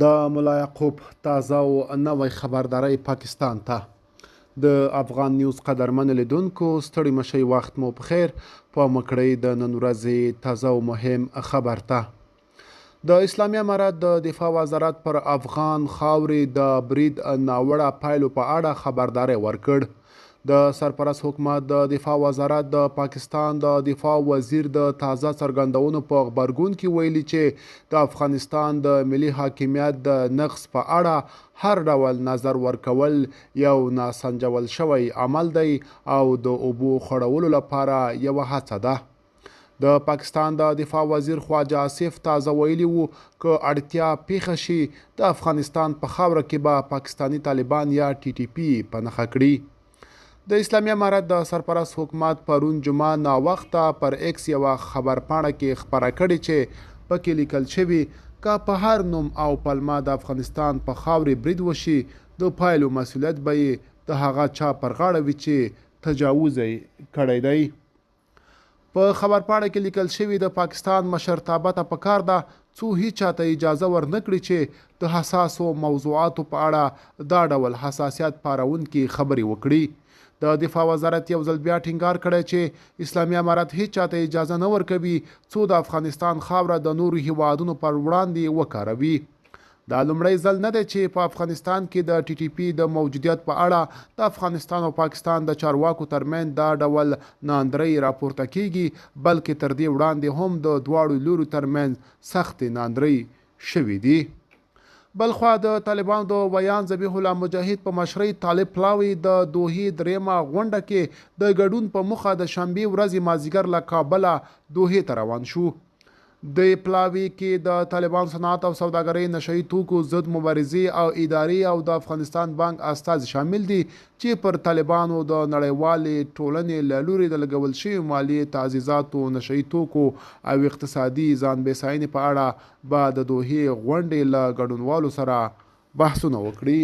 د ملا یعق.وب تازه او نوی خبرداری پاکستان ته د افغان نیوز قدرمن لیدونکو ستړي مشئ، وخت مو په خیر. په مکړی د نن ورځې تازه او مهم خبر ته د اسلامي امارات د دفاع وزارت پر افغان خاورې د برید ناوړه پایلو په اړه خبرداری ورکړ. د سرپرست حکومت د دفاع وزارت د پاکستان د دفاع وزیر د تازه څرګندونو په غبرګون کې ویلي چې د افغانستان د ملي حاکمیت د نقض په اړه هر ډول نظر ورکول یو ناسنجول شوی عمل دی او د اوبو خړولو لپاره یوه هڅه ده. د پاکستان د دفاع وزیر خواجه آصف تازه ویلي وو که اړتیا پیښه شي د افغانستان په خاوره کې به پاکستانی طالبان یا TTP په نښه کړي. د اسلامي امارت د سرپرست حکومت پرون جمعه ناوخته پر ایکس یوه خبرپاڼه کې خپره کړې چې پکې لیکل شوي که په هر نوم او پلمه د افغانستان په خاورې برید وشي د پایلو مسؤلیت به یې د هغه چا پر غاړه وي چې تجاوز یې کړی دی. په خبرپاڼه کې لیکل شوي د پاکستان مشرتابه ته پکار ده څو هیچا ته اجازه ورنکړي چې د حساسو موضوعاتو په اړه دا ډول حساسیت پارونکي خبرې وکړي. د دفاع وزارت یو ځل بیا ټینګار کړی چې اسلامي امارت هیڅ چاته اجازه نه ورکوي څو د افغانستان خاوره د نورو هیوادونو پر وړاندې وکاروي. دا لومړی ځل نه دی چې په افغانستان کې د TTP د موجودیت په اړه د افغانستان او پاکستان د چارواکو ترمنځ دا ډول ناندرۍ راپورته کیږي، بلکې تر دې وړاندې هم د دواړو لورو ترمنځ سختې ناندرۍ شوي دي. بلخوا د طالبانو د ویان ذبیح الله مجاهد په مشرۍ طالب پلاوی د دوحې دریمه غونډه کې د ګډون په موخه د شنبې ورځې مازدیګر له کابله دوحې ته روان شو. د پلاوی کې د طالبانو صنعت او سوداګرۍ، نشهیي توکو ضد مبارزې او ادارې او د افغانستان بانک استازي شامل دي چې پر طالبانو د نړیوالې ټولنې له لوري د لګول شویو مالي تعزیزاتو، نشهیي توکو او اقتصادي ځان بساینې په اړه به د دوحې غونډې له ګډونوالو سره بحثونه وکړي.